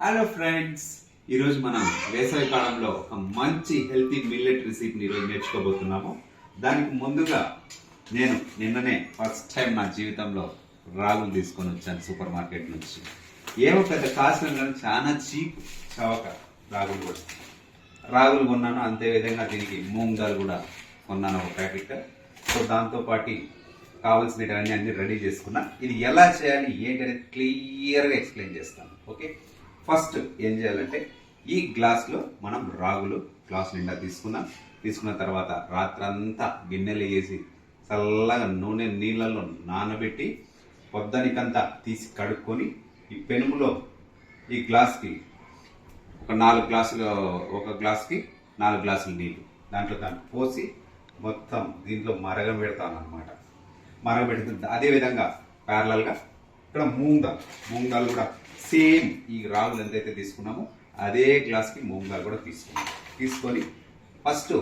Hello friends, ఈరోజు మనం వేసవి కాలంలో ఒక మంచి హెల్తీ మిల్లెట్ రెసిపీని ఈరోజు నేర్చుకోబోతున్నాము. దానికి ముందుగా నేను నిన్ననే ఫస్ట్ టైం నా జీవితంలో రాగులు తీసుకొని వచ్చాను సూపర్ మార్కెట్ నుంచి. ఏమో పెద్ద కాస్ట్ కానీ చాలా చీప్ చవక రాగులు కొన్నాను. అంతే విధంగా దీనికి మూంగ్ దాల్ కూడా కొన్నాను ఒక ప్యాకెట్. సో దాంతోపాటు కావాల్సినవన్నీ అన్ని రెడీ చేసుకున్నా. ఇది ఎలా చేయాలి ఏంటి అనేది క్లియర్గా ఎక్స్ప్లెయిన్ చేస్తాను. ఓకే, ఫస్ట్ ఏం చేయాలంటే ఈ గ్లాస్లో మనం రాగులు గ్లాస్ నిండా తీసుకున్న తర్వాత రాత్రంతా గిన్నెలు వేసి చల్లగా నూనె నీళ్ళల్లో నానబెట్టి పొద్దనికంతా తీసి కడుక్కొని ఈ పెనుములో ఈ గ్లాస్కి ఒక 4 గ్లాసులు, ఒక గ్లాస్కి 4 గ్లాసులు నీళ్ళు దాంట్లో పోసి మొత్తం దీంట్లో మరగబెడతాను అనమాట. మరగబెడుతుంది. అదేవిధంగా ప్యారలల్గా ఇక్కడ మూంగ్ దాల్ కూడా సేమ్ ఈ రాగులు ఎంతైతే తీసుకున్నామో అదే గ్లాస్కి మూంగ్ దాల్ కూడా తీసుకొని ఫస్ట్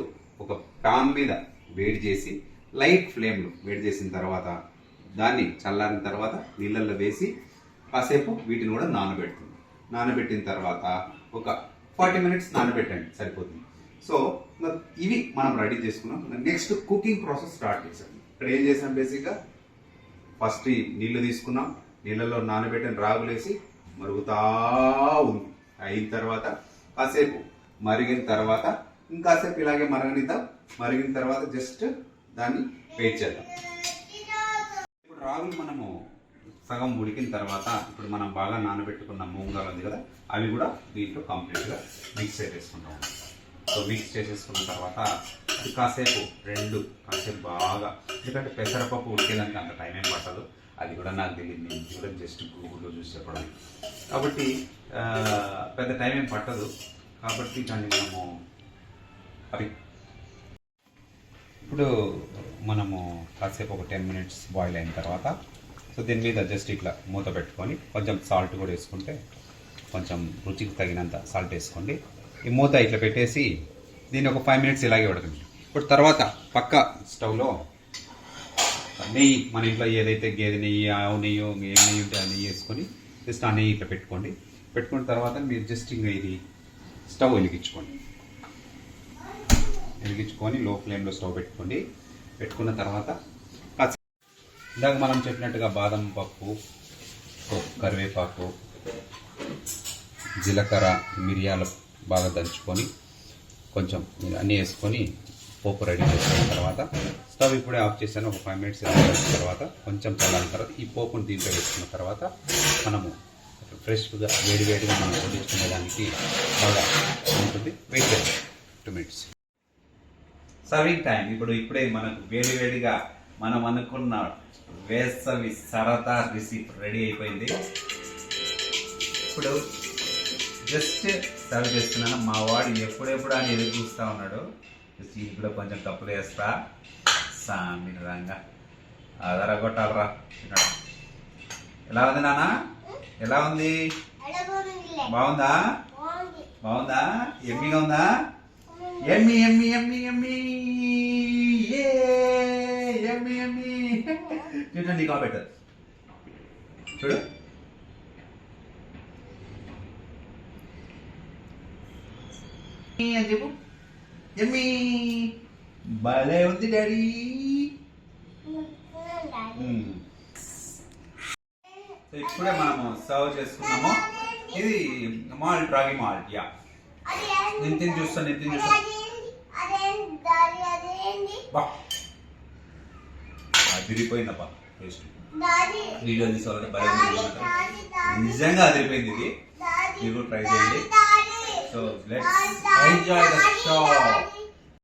ఒక పాన్ మీద వేడి చేసి లైట్ ఫ్లేమ్లో వేడి చేసిన తర్వాత దాన్ని చల్లారిన తర్వాత నీళ్ళల్లో వేసి కాసేపు వీటిని కూడా నానబెట్టిన తర్వాత ఒక 40 మినిట్స్ నానబెట్టండి, సరిపోతుంది. సో ఇవి మనం రెడీ చేసుకున్నాం. నెక్స్ట్ కుకింగ్ ప్రాసెస్ స్టార్ట్ చేసాం. ఇక్కడ ఏం చేసాం, బేసిక్గా ఫస్ట్ ఈ నీళ్లు తీసుకున్నాం, నీళ్ళలో నానబెట్టిన రాగులు వేసి మరుగుతా ఉంది. అయిన తర్వాత కాసేపు మరిగిన తర్వాత ఇంకాసేపు ఇలాగే మరిగిన తర్వాత జస్ట్ దాన్ని వెయిట్ చేద్దాం. ఇప్పుడు రాగులు మనము సగం ఉడికిన తర్వాత ఇప్పుడు మనం బాగా నానబెట్టుకున్న మూంగ్ దాల్ ఉంది కదా, అవి కూడా దీంట్లో కంప్లీట్గా మిక్స్ చేసేసుకుంటాం. సో మిక్స్ చేసేసుకున్న తర్వాత అది కాసేపు బాగా, ఎందుకంటే పెసరపప్పు ఉడికేదానికి అంత టైం ఏం పట్టదు. అది కూడా నాకు తెలియదు, నేను కూడా జస్ట్ గూగుల్లో చూసి చెప్పడం. కాబట్టి పెద్ద టైం ఏం పట్టదు. కాబట్టి దాన్ని ఇప్పుడు మనము కాసేపు ఒక 10 మినిట్స్ బాయిల్ అయిన తర్వాత సో దీని మీద జస్ట్ ఇట్లా మూత పెట్టుకొని కొంచెం సాల్ట్ కూడా వేసుకుంటే, కొంచెం రుచికి తగినంత సాల్ట్ వేసుకోండి. ఈ మూత ఇట్లా పెట్టేసి దీన్ని ఒక 5 మినిట్స్ ఇలాగే ఉడకండి. ఇప్పుడు తర్వాత పక్క స్టవ్లో నెయ్యి, మన ఇంట్లో ఏదైతే గేదె నెయ్యి, ఆవు నెయ్యి, ఏం నెయ్యి ఉంటే ఆ నెయ్యి వేసుకొని జస్ట్ ఆ నెయ్యి ఇట్లా పెట్టుకున్న తర్వాత మీరు జస్ట్ ఇంకా ఇది స్టవ్ వెలిగించుకొని లో ఫ్లేమ్లో స్టవ్ పెట్టుకున్న తర్వాత ఇందాక మనం చెప్పినట్టుగా బాదం పప్పు, కరివేపాకు, జీలకర్ర, మిరియాలు బాగా దంచుకొని కొంచెం అన్నీ వేసుకొని పోపు రెడీ చేసుకున్న తర్వాత స్టవ్ ఇప్పుడే ఆఫ్ చేశాను. ఒక 5 మినిట్స్ తర్వాత కొంచెం చల్లారిన తర్వాత ఈ పోపును దీంట్లో వేసుకున్న తర్వాత మనము ఫ్రెష్గా వేడిగా మనం వండించుకునే దానికి బాగా ఉంటుంది. వెయిట్ చేయాలి 2 మినిట్స్. Serving time. ఇప్పుడే మనకు వేడిగా మనం అనుకున్న వేసవి సరదా రెసిపీ రెడీ అయిపోయింది. ఇప్పుడు జస్ట్ సర్వ్ చేస్తున్నాను. మా వాడు ఎప్పుడెప్పుడు అని ఎదురు చూస్తూ ఉన్నాడు. ఇంట్లో కొంచెం కప్పులు వేస్తా సామిన రంగా అదరగొట్టాలరా. ఎలా ఉంది నాన్న? ఎలా ఉంది? బాగుందా? ఎమ్మిగా ఉందా? ఎమ్మి చూడండి, నీకు పెట్టదు చూడు. అని చెప్పు. ఎమ్మి భలే ఉంది డాడీ. ఇప్పుడే మనము సర్వ్ చేసుకున్నాము. ఇది రాగి మాల్ట్. యా, నేను చూస్తాను. అదిరిపోయిందప్ప టేస్ట్. వీడియో తీసుకోవాలంటే భలే నిజంగా అదిరిపోయింది. ఇది మీరు ట్రై చేయండి. So let's enjoy the show.